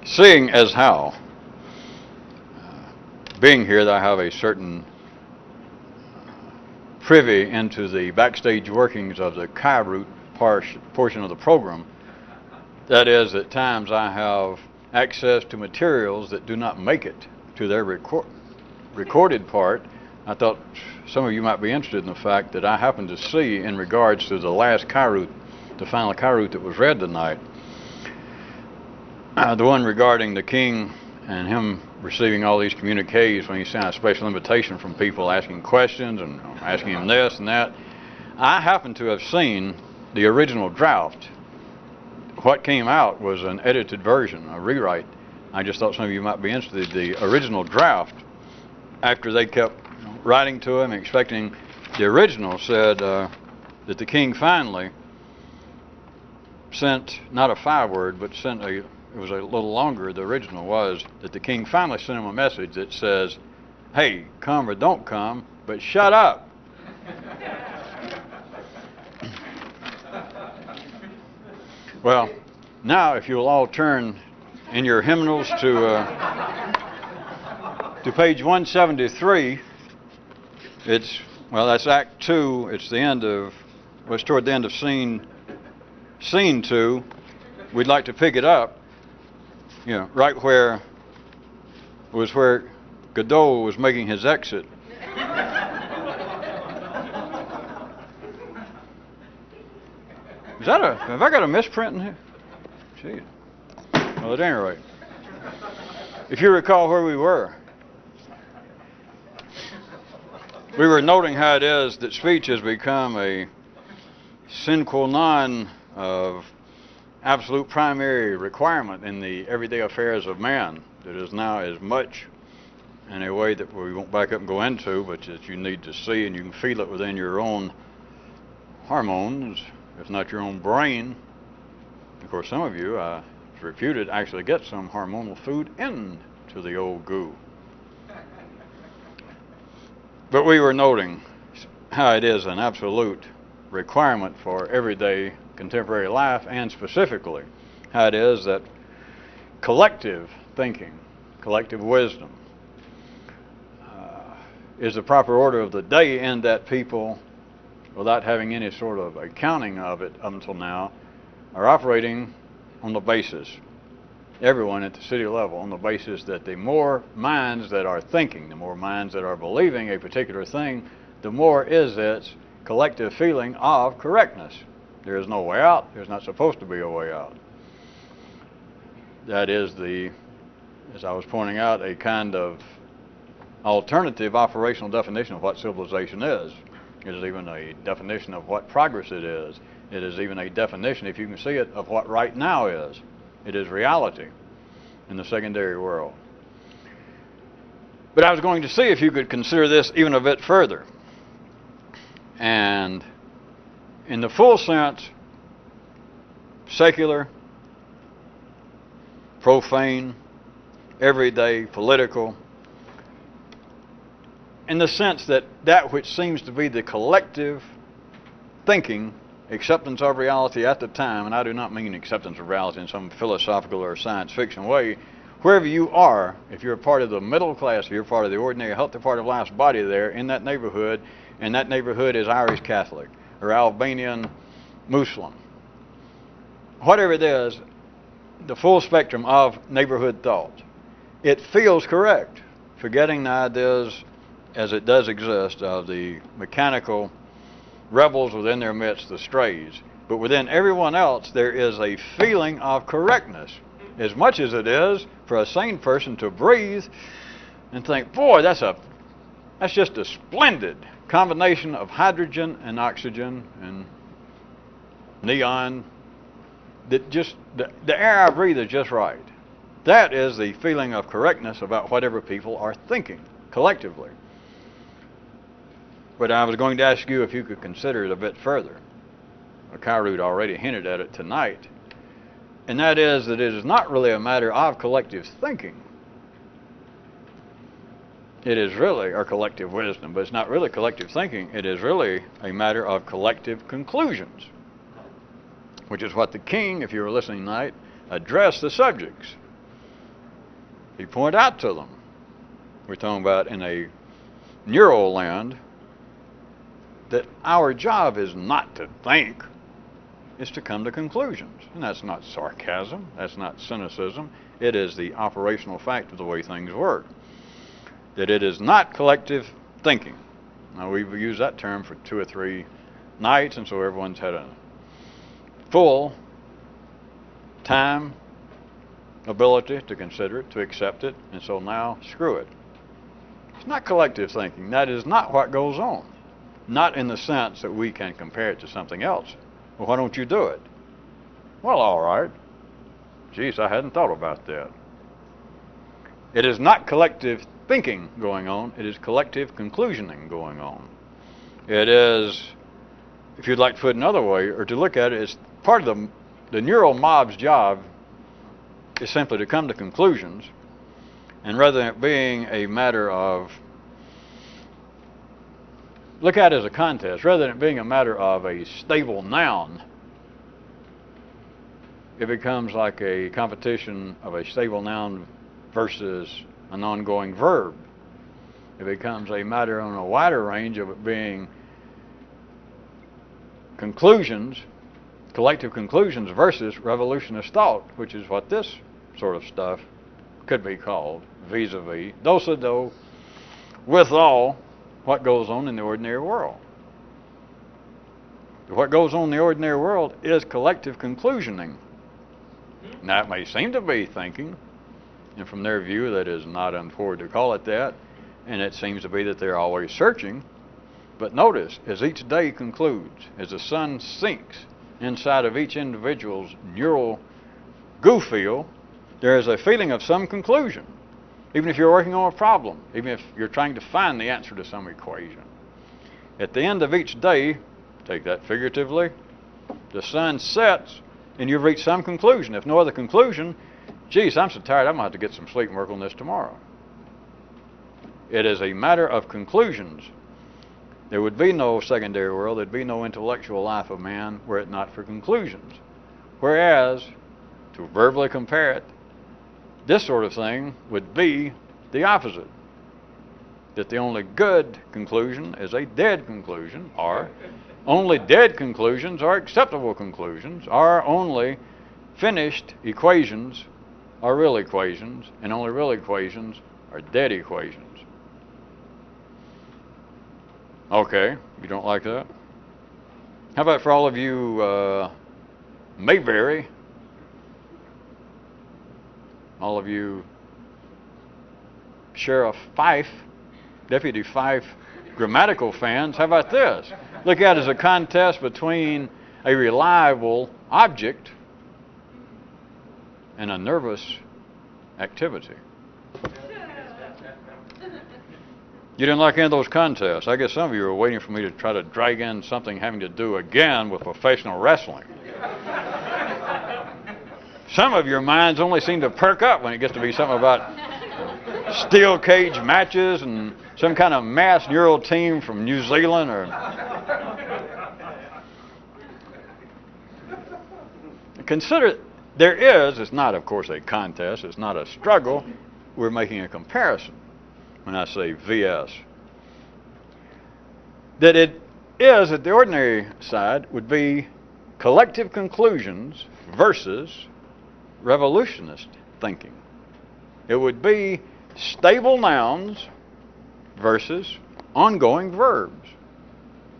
Seeing as how, being here, that I have a certain privy into the backstage workings of the Kyroots portion of the program, that is, at times I have access to materials that do not make it to their recorded part. I thought some of you might be interested in the fact that I happened to see, in regards to the last Kyroot, the final Kyroot that was read tonight, the one regarding the king and him receiving all these communiques when he sent a special invitation from people asking questions and asking him this and that. I happen to have seen the original draft. What came out was an edited version, a rewrite. I just thought some of you might be interested. The original draft, after they kept writing to him, expecting, the original said that the king finally sent, not a 5-word, but sent it was a little longer, the original was, that the king finally sent him a message that says, hey, come or don't come, but shut up. Well, now if you'll all turn in your hymnals to page 173, that's Act 2, it's the end of, well, it's toward the end of scene 2. We'd like to pick it up, right where Godot was making his exit. Have I got a misprint in here? Gee. Well, at any rate, if you recall where we were noting how it is that speech has become a sine qua non of absolute primary requirement in the everyday affairs of man, that is now as much in a way that we won't back up and go into, but that you need to see and you can feel it within your own hormones, if not your own brain. Of course, some of you, it's reputed, actually get some hormonal food into the old goo. But we were noting how it is an absolute requirement for everyday contemporary life, and specifically how it is that collective thinking, collective wisdom, is the proper order of the day, and that people, without having any sort of accounting of it up until now, are operating on the basis, everyone at the city level, on the basis that the more minds that are thinking, the more minds that are believing a particular thing, the more is its collective feeling of correctness. There is no way out. There's not supposed to be a way out. That is as I was pointing out, a kind of alternative operational definition of what civilization is. It is even a definition of what progress it is. It is even a definition, if you can see it, of what right now is. It is reality in the secondary world. But I was going to see if you could consider this even a bit further. And in the full sense, secular, profane, everyday, political, in the sense that which seems to be the collective thinking, acceptance of reality at the time, and I do not mean acceptance of reality in some philosophical or science fiction way, wherever you are, if you're a part of the middle class, if you're part of the ordinary, healthy part of life's body there in that neighborhood, and that neighborhood is Irish Catholic or Albanian Muslim, whatever it is, the full spectrum of neighborhood thought, it feels correct, forgetting the ideas as it does exist of the mechanical rebels within their midst, the strays. But within everyone else, there is a feeling of correctness, as much as it is for a sane person to breathe and think, boy, that's just a splendid combination of hydrogen and oxygen and neon. That just the air I breathe is just right. That is the feeling of correctness about whatever people are thinking collectively. But I was going to ask you if you could consider it a bit further. Kyroot already hinted at it tonight. And that is that it is not really a matter of collective thinking. It is really, or collective wisdom, but it's not really collective thinking. It is really a matter of collective conclusions, which is what the king, if you were listening tonight, addressed the subjects. he pointed out to them, we're talking about in a neural land, that our job is not to think, it's to come to conclusions. And that's not sarcasm, that's not cynicism, it is the operational fact of the way things work. That it is not collective thinking. Now, we've used that term for 2 or 3 nights, and so everyone's had a full time ability to consider it, to accept it, and so now, screw it. It's not collective thinking. That is not what goes on. Not in the sense that we can compare it to something else. Well, why don't you do it? Well, all right. Geez, I hadn't thought about that. It is not collective thinking going on. It is collective conclusioning going on. It is, if you'd like to put it another way, or to look at it, it's part of the neural mob's job is simply to come to conclusions, and rather than it being a matter of, look at it as a contest, rather than it being a matter of a stable noun, it becomes like a competition of a stable noun versus an ongoing verb. It becomes a matter on a wider range of it being conclusions, collective conclusions versus revolutionist thought, which is what this sort of stuff could be called, vis-a-vis, do-so-do, with all what goes on in the ordinary world. What goes on in the ordinary world is collective conclusioning. Now, it may seem to be thinking, and from their view, that is not untoward to call it that, and it seems to be that they're always searching. But notice, as each day concludes, as the sun sinks inside of each individual's neural goo field, there is a feeling of some conclusion. Even if you're working on a problem, even if you're trying to find the answer to some equation. At the end of each day, take that figuratively, the sun sets and you've reached some conclusion. If no other conclusion, geez, I'm so tired, I'm going to have to get some sleep and work on this tomorrow. It is a matter of conclusions. There would be no secondary world, there'd be no intellectual life of man were it not for conclusions. Whereas, to verbally compare it, this sort of thing would be the opposite. That the only good conclusion is a dead conclusion, or only dead conclusions are acceptable conclusions, or only finished equations are real equations, and only real equations are dead equations. Okay, you don't like that? How about for all of you Mayberry, all of you Sheriff Fife, Deputy Fife grammatical fans, how about this? Look at it as a contest between a reliable object and a nervous activity. You didn't like any of those contests. I guess some of you were waiting for me to try to drag in something having to do again with professional wrestling. Some of your minds only seem to perk up when it gets to be something about steel cage matches and some kind of mass neural team from New Zealand or... Consider, there is, it's not of course a contest, it's not a struggle, we're making a comparison when I say VS. That it is, at the ordinary side, would be collective conclusions versus revolutionist thinking. It would be stable nouns versus ongoing verbs.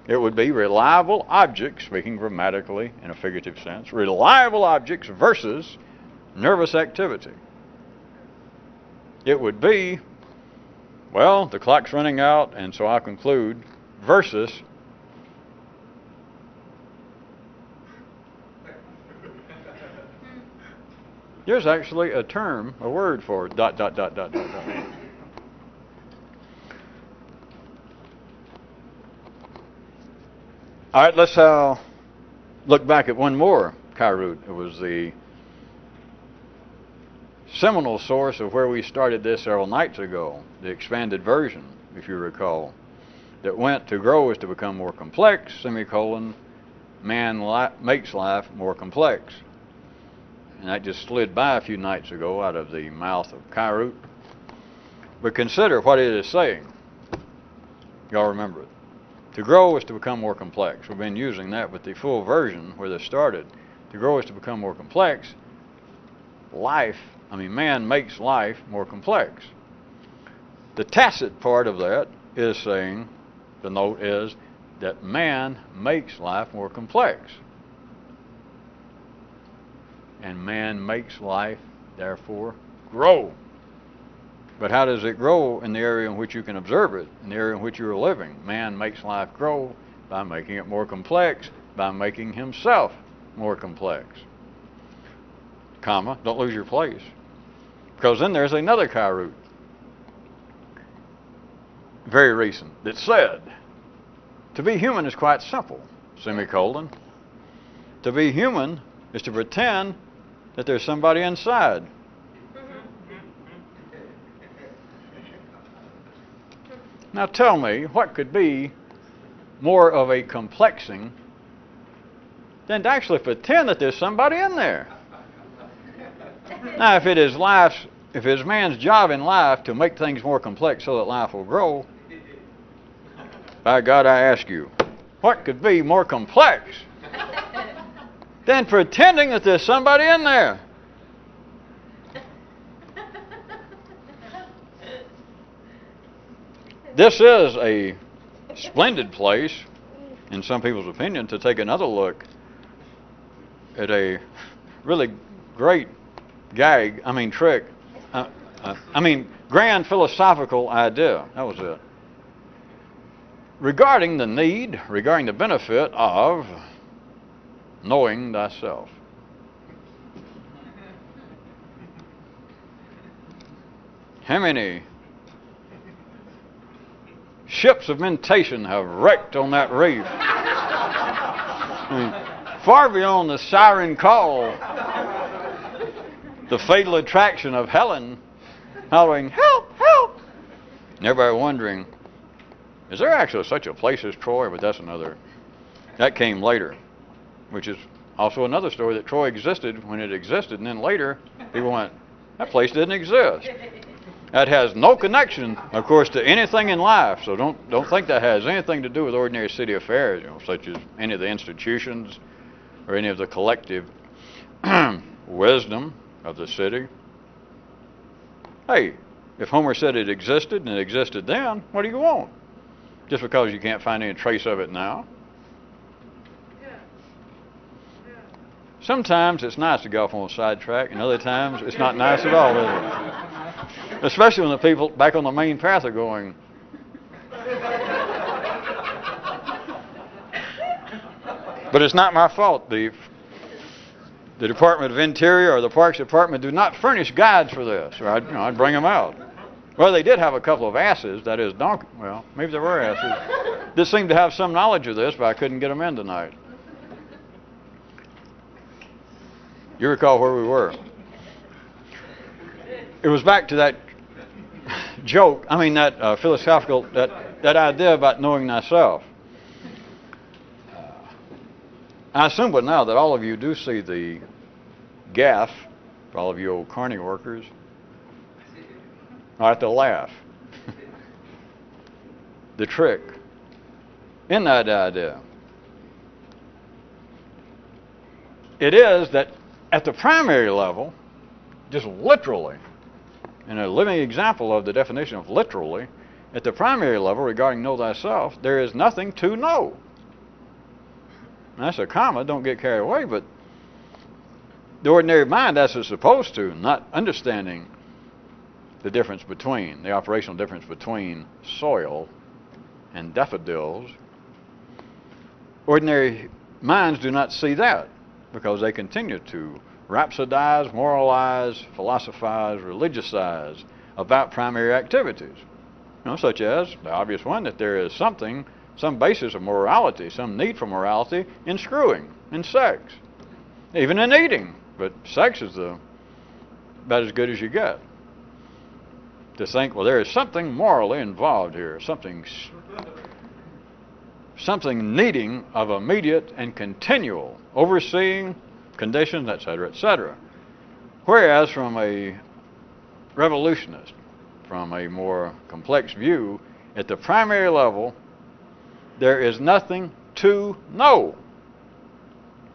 It would be reliable objects, speaking grammatically in a figurative sense, reliable objects versus nervous activity. It would be, well, the clock's running out, and so I'll conclude, versus there's actually a term, a word for dot, dot, dot, dot, dot, dot. All right, let's look back at one more Kyroot. It was the seminal source of where we started this several nights ago, the expanded version, if you recall, that went to grow is to become more complex, semicolon, man makes life more complex. and that just slid by a few nights ago out of the mouth of Kyroots. But consider what it is saying. Y'all remember it. To grow is to become more complex. We've been using that with the full version where this started. To grow is to become more complex. Man makes life more complex. The tacit part of that is saying, the note is, that man makes life more complex. And man makes life, therefore, grow. But how does it grow in the area in which you can observe it, in the area in which you are living? Man makes life grow by making it more complex, by making himself more complex. Comma, don't lose your place. Because then there's another Kyroot, very recent, that said, to be human is quite simple, semicolon. To be human is to pretend that there's somebody inside. Now tell me, what could be more of a complexing than to actually pretend that there's somebody in there? Now, if it is man's job in life to make things more complex so that life will grow, by God, I ask you, what could be more complex than pretending that there's somebody in there? This is a splendid place, in some people's opinion, to take another look at a really great grand philosophical idea. That was it. Regarding the benefit of knowing thyself. How many ships of mentation have wrecked on that reef? Far beyond the siren call, the fatal attraction of Helen hollering, "Help, help!" And everybody wondering, is there actually such a place as Troy? But that came later, which is also another story, that Troy existed when it existed, and then later people went, that place didn't exist. That has no connection, of course, to anything in life. So don't think that has anything to do with ordinary city affairs, such as any of the institutions or any of the collective wisdom of the city. Hey, if Homer said it existed and it existed then, what do you want? Just because you can't find any trace of it now. Sometimes it's nice to go off on a sidetrack, and other times it's not nice at all, is it? Especially when the people back on the main path are going, but it's not my fault. The Department of Interior or the Parks Department do not furnish guides for this, or I'd bring them out. Well, they did have a couple of asses, that is donkey. Well, maybe there were asses. That seemed to have some knowledge of this, but I couldn't get them in tonight. You recall where we were. It was back to that joke, that philosophical, that idea about knowing thyself. I assume by now that all of you do see the gaffe, for all of you old carny workers. I have to laugh. The trick in that idea. It is that at the primary level, just literally, and a living example of the definition of literally, at the primary level regarding know thyself, there is nothing to know. And that's a comma, don't get carried away, but the ordinary mind, as it's supposed to, not understanding the difference between, the operational difference between soil and daffodils, ordinary minds do not see that because they continue to rhapsodize, moralize, philosophize, religiousize about primary activities. Such as the obvious one, that there is something, some basis of morality, some need for morality in screwing, in sex, even in eating. But sex is about as good as you get. To think, well, there is something morally involved here, something needing of immediate and continual overseeing conditions, etc., etc. Whereas from a revolutionist, from a more complex view, at the primary level, there is nothing to know.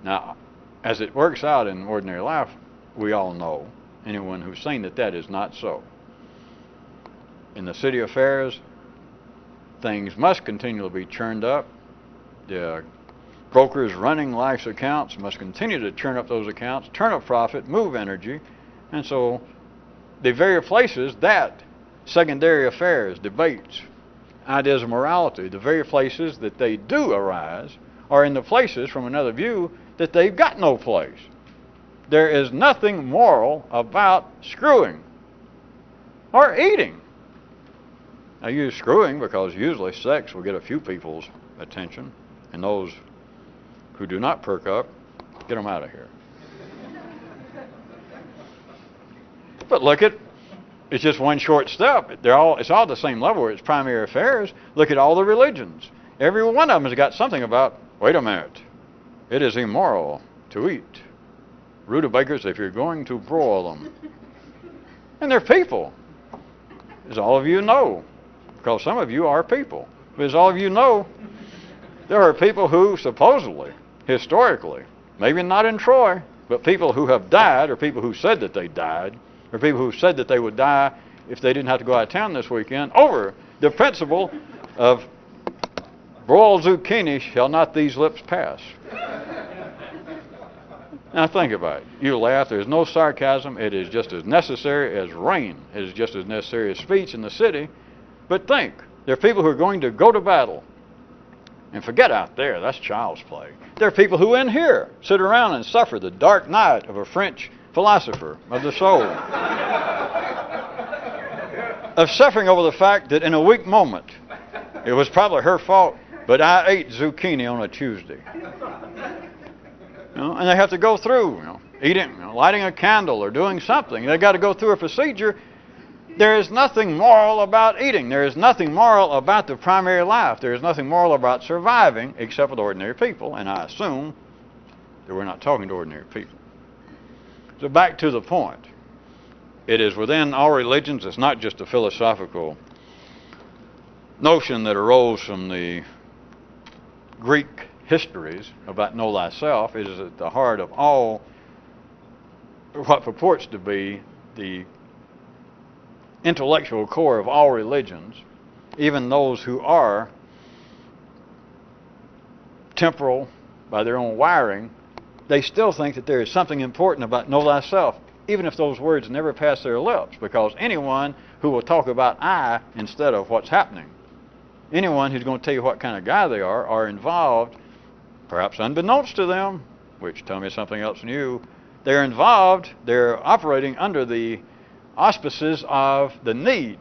Now, as it works out in ordinary life, we all know, anyone who's seen that is not so. In the city affairs, things must continually be churned up. The brokers running life's accounts must continue to churn up those accounts, turn a profit, move energy, and so the very places that secondary affairs, debates, ideas of morality, the very places that they do arise are in the places, from another view, that they've got no place. There is nothing moral about screwing or eating. I use screwing because usually sex will get a few people's attention, and those who do not perk up, get them out of here. But look at, it's just one short step. It's all the same level where it's primary affairs. Look at all the religions. Every one of them has got something about, wait a minute, it is immoral to eat rutabagas if you're going to broil them. And they're people, as all of you know, because some of you are people. But as all of you know, there are people who supposedly, historically, maybe not in Troy, but people who have died, or people who said that they died, or people who said that they would die if they didn't have to go out of town this weekend, over the principle of broiled zucchini shall not these lips pass. Now think about it. You laugh. There's no sarcasm. It is just as necessary as rain. It is just as necessary as speech in the city. But think. There are people who are going to go to battle. And forget out there. That's child's play. There are people who in here sit around and suffer the dark night of a French philosopher of the soul. Of suffering over the fact that in a weak moment, it was probably her fault, but I ate zucchini on a Tuesday. And they have to go through, eating, lighting a candle or doing something. They've got to go through a procedure. There is nothing moral about eating. There is nothing moral about the primary life. There is nothing moral about surviving except with ordinary people. And I assume that we're not talking to ordinary people. So back to the point. It is within all religions. It's not just a philosophical notion that arose from the Greek histories about know thyself. It is at the heart of all what purports to be the intellectual core of all religions, even those who are temporal by their own wiring. They still think that there is something important about know thyself, even if those words never pass their lips, because anyone who will talk about I instead of what's happening, anyone who's going to tell you what kind of guy they are involved, perhaps unbeknownst to them, which tell me something else new, they're involved, they're operating under the auspices of the need,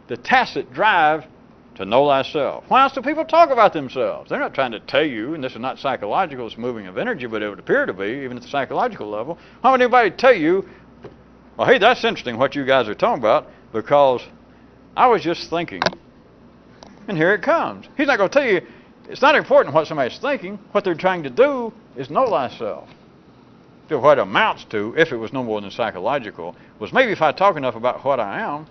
the tacit drive to know thyself. Why else do people talk about themselves? They're not trying to tell you, and this is not psychological, it's moving of energy, but it would appear to be, even at the psychological level. Why would anybody tell you, well, hey, that's interesting what you guys are talking about, because I was just thinking, and here it comes. He's not going to tell you, it's not important what somebody's thinking. What they're trying to do is know thyself. So what it amounts to, if it was no more than psychological, was maybe if I talk enough about what I am,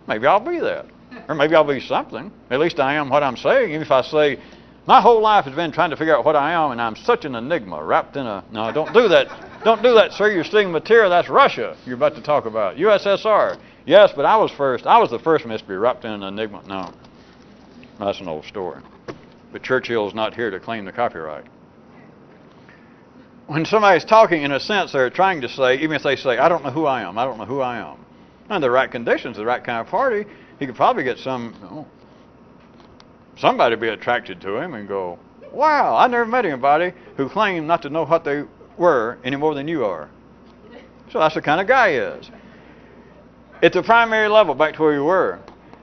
maybe I'll be that. Or maybe I'll be something. At least I am what I'm saying. Even if I say, my whole life has been trying to figure out what I am, and I'm such an enigma, wrapped in a... No, don't do that. Don't do that, sir. You're stealing material. That's Russia you're about to talk about. USSR. Yes, but I was first. I was the first one to be wrapped in an enigma. No. That's an old story. But Churchill's not here to claim the copyright. When somebody's talking, in a sense, they're trying to say, even if they say, I don't know who I am, I don't know who I am. Under the right conditions, the right kind of party, he could probably get somebody to be attracted to him and go, wow, I never met anybody who claimed not to know what they were any more than you are. So that's the kind of guy he is. At the primary level, back to where you were,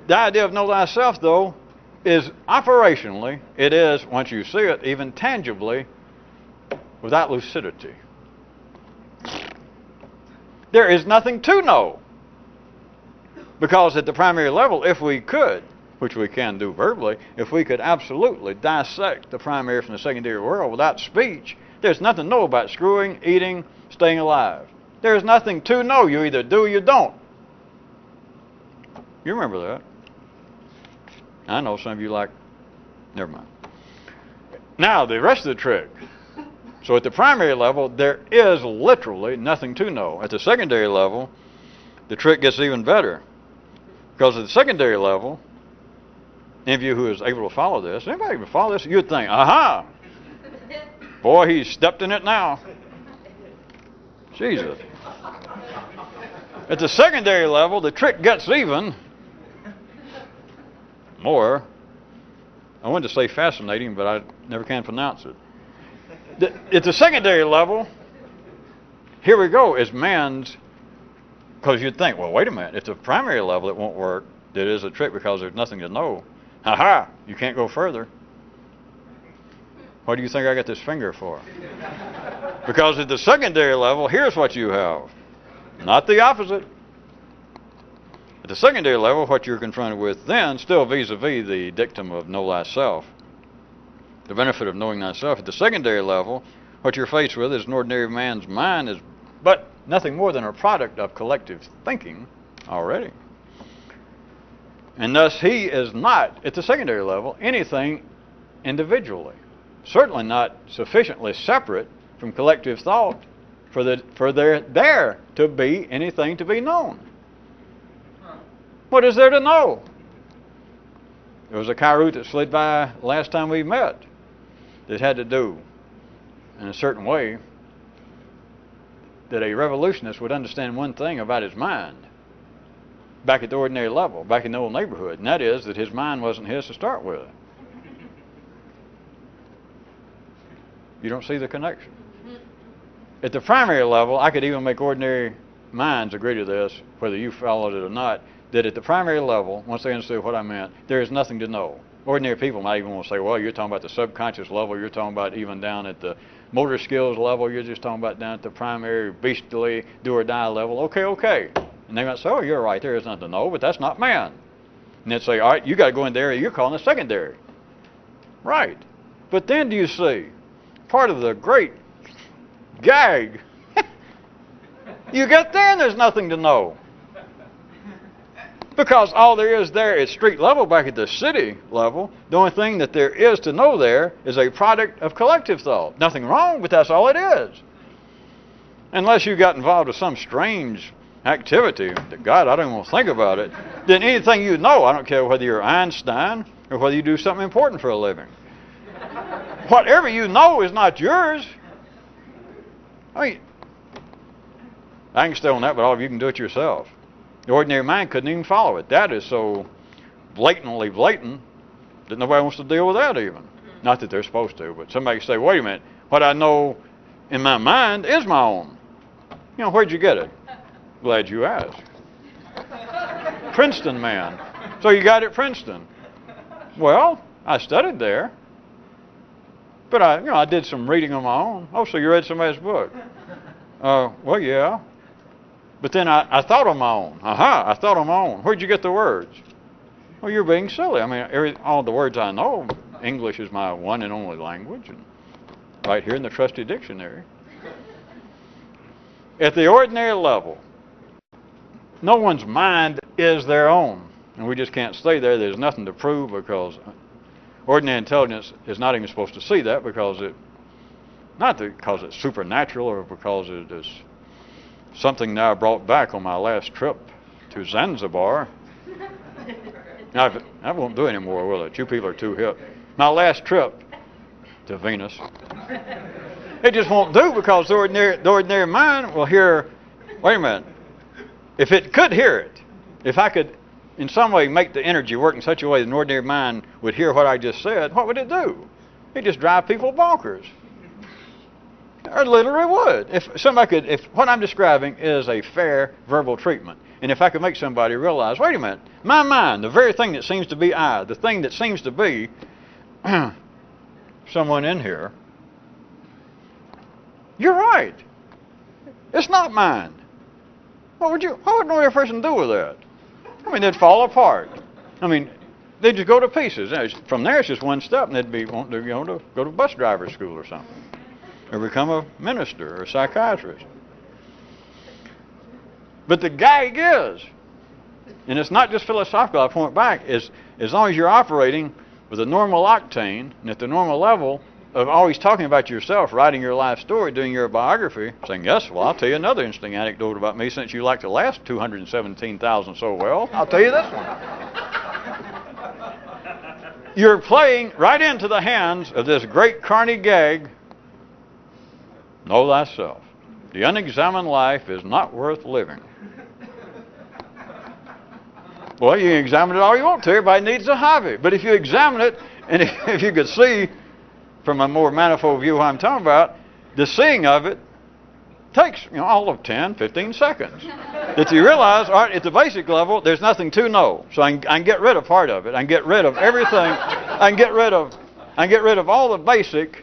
the idea of know thyself, though, is operationally, it is, once you see it, even tangibly, without lucidity. There is nothing to know. Because at the primary level, if we could, which we can do verbally, if we could absolutely dissect the primary from the secondary world without speech, there's nothing to know about screwing, eating, staying alive. There's nothing to know. You either do or you don't. You remember that. I know some of you like, never mind. Now, the rest of the trick. So at the primary level, there is literally nothing to know. At the secondary level, the trick gets even better. Because at the secondary level, any of you who is able to follow this, anybody able to follow this, you'd think, aha, boy, he's stepped in it now. Jesus. At the secondary level, the trick gets even more. I wanted to say fascinating, but I never can pronounce it. At the secondary level, here we go, is man's, because you'd think, well, wait a minute, at the primary level it won't work. It is a trick because there's nothing to know. Ha-ha, you can't go further. What do you think I got this finger for? Because at the secondary level, here's what you have. Not the opposite. At the secondary level, what you're confronted with then, still vis-a-vis the dictum of know thyself, the benefit of knowing thyself. At the secondary level, what you're faced with is an ordinary man's mind is but nothing more than a product of collective thinking already. And thus he is not, at the secondary level, anything individually. Certainly not sufficiently separate from collective thought for there to be anything to be known. What is there to know? There was a Kyroot that slid by last time we met that had to do, in a certain way, that a revolutionist would understand one thing about his mind back at the ordinary level, back in the old neighborhood, and that is that his mind wasn't his to start with. You don't see the connection. At the primary level, I could even make ordinary minds agree to this, whether you followed it or not, that at the primary level, once they understood what I meant, there is nothing to know. Ordinary people might even want to say, well, you're talking about the subconscious level, you're talking about even down at the motor skills level, you're just talking about down at the primary beastly do-or-die level. Okay. And they might say, oh, you're right, there is nothing to know, but that's not man. And they'd say, all right, you got to go in the area you're calling the secondary. Right. But then do you see, part of the great gag, you get there and there's nothing to know. Because all there is there at street level, back at the city level, the only thing that there is to know there is a product of collective thought. Nothing wrong, but that's all it is. Unless you got involved with some strange activity that, God, I don't even want to think about it, then anything you know, I don't care whether you're Einstein or whether you do something important for a living. Whatever you know is not yours. I mean, I can stay on that, but all of you can do it yourself. The ordinary mind couldn't even follow it. That is so blatantly blatant that nobody wants to deal with that even. Not that they're supposed to, but somebody can say, wait a minute, what I know in my mind is my own. You know, where'd you get it? Glad you asked. Princeton, man. So you got it at Princeton. Well, I studied there. But I did some reading on my own. Oh, so you read somebody's book? Well, yeah. But then I thought on my own. I thought on my own. Where'd you get the words? Well, you're being silly. I mean, all the words I know, English is my one and only language, and right here in the trusty dictionary. At the ordinary level, no one's mind is their own. And we just can't stay there. There's nothing to prove because ordinary intelligence is not even supposed to see that because not because it's supernatural or because it is something that I brought back on my last trip to Zanzibar. I won't do any more, will it? You people are too hip. My last trip to Venus. It just won't do because the ordinary mind will hear, wait a minute, if it could hear it, if I could in some way make the energy work in such a way that an ordinary mind would hear what I just said, what would it do? It'd just drive people bonkers. Or literally would. If what I'm describing is a fair verbal treatment, and if I could make somebody realize, wait a minute, my mind, the very thing that seems to be I, the thing that seems to be someone in here, you're right. It's not mine. What would an ordinary person do with that? I mean, they'd fall apart. I mean, they'd just go to pieces. From there, it's just one step, and they'd be wanting to go to bus driver school or something, or become a minister or a psychiatrist. But the gag is, and it's not just philosophical, I point back, is as long as you're operating with a normal octane and at the normal level of always talking about yourself, writing your life story, doing your biography, saying, yes, well, I'll tell you another interesting anecdote about me since you like the last 217,000 so well. I'll tell you this one. You're playing right into the hands of this great carny gag, know thyself. The unexamined life is not worth living. Well, you can examine it all you want to. Everybody needs a hobby. But if you examine it, and if you could see from a more manifold view what I'm talking about, the seeing of it takes all of 10, 15 seconds. That you realize, all right, at the basic level, there's nothing to know. So I can get rid of part of it. I can get rid of everything. I can get rid of all the basic,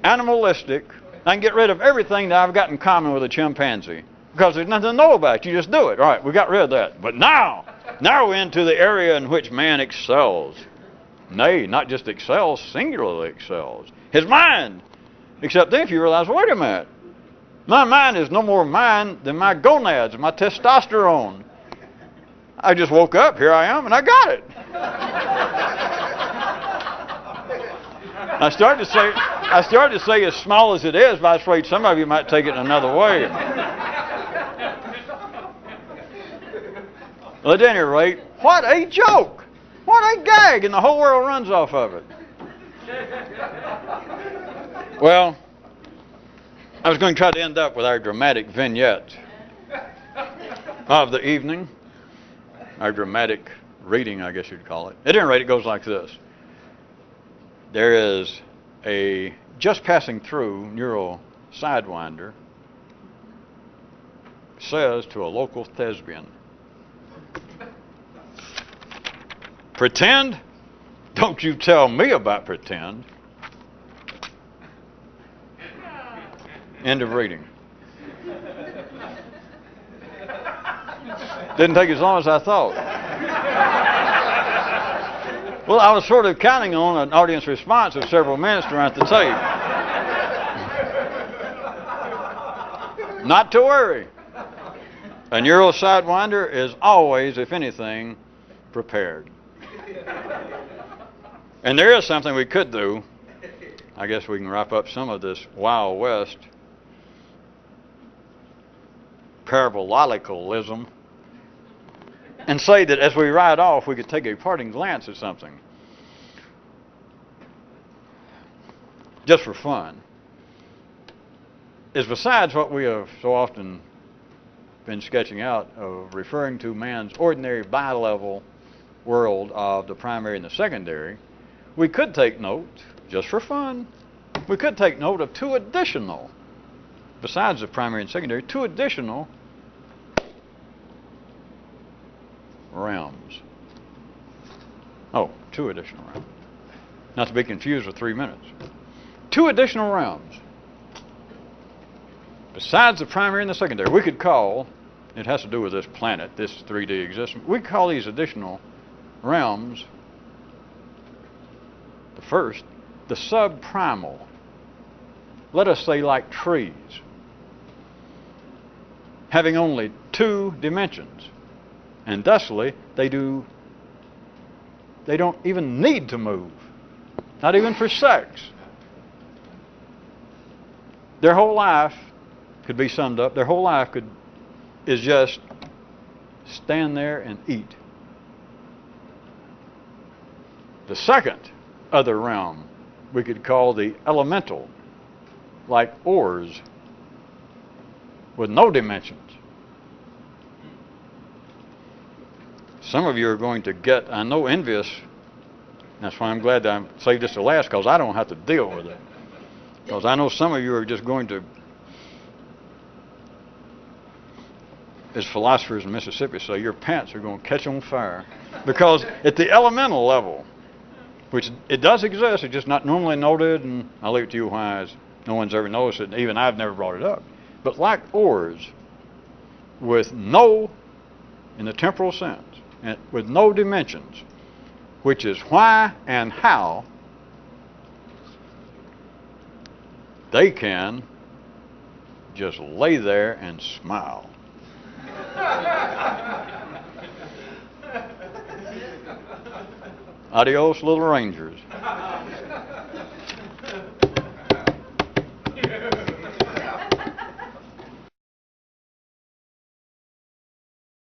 animalistic. I can get rid of everything that I've got in common with a chimpanzee. Because there's nothing to know about. You just do it. All right, we got rid of that. But now we're into the area in which man excels. Nay, not just excels, singularly excels. His mind. Except then if you realize, wait a minute. My mind is no more mine than my gonads, my testosterone. I just woke up, here I am, and I got it. I started to say as small as it is, but I was afraid some of you might take it another way. Well, at any rate, what a joke! What a gag! And the whole world runs off of it. Well, I was going to try to end up with our dramatic vignette of the evening. Our dramatic reading, I guess you'd call it. At any rate, it goes like this. There is a just passing through neural sidewinder says to a local thespian, pretend? Don't you tell me about pretend. End of reading. Didn't take as long as I thought. Well, I was sort of counting on an audience response of several minutes throughout the tape. Not to worry. A neural sidewinder is always, if anything, prepared. And there is something we could do. I guess we can wrap up some of this Wild West parabolicalism and say that as we ride off, we could take a parting glance at something. Just for fun. Is besides what we have so often been sketching out of referring to man's ordinary bi-level world of the primary and the secondary, we could take note, just for fun, we could take note of two additional, besides the primary and secondary, two additional realms. Oh, two additional realms. Not to be confused with 3 minutes. Two additional realms. Besides the primary and the secondary, we could call, it has to do with this planet, this 3D existence, we could call these additional realms, the first, the subprimal. Let us say like trees, having only two dimensions. And thusly, they don't even need to move. Not even for sex. Their whole life could be summed up. Their whole life is just stand there and eat. The second other realm we could call the elemental, like ores, with no dimensions. Some of you are going to get, I know, envious. That's why I'm glad that I saved this to last, because I don't have to deal with it. Because I know some of you are just going to, as philosophers in Mississippi say, your pants are going to catch on fire. Because at the elemental level, which it does exist, it's just not normally noted, and I'll leave it to you why no one's ever noticed it, and even I've never brought it up. But like ores, with no, in the temporal sense, and with no dimensions, which is why and how they can just lay there and smile. Adios, little rangers.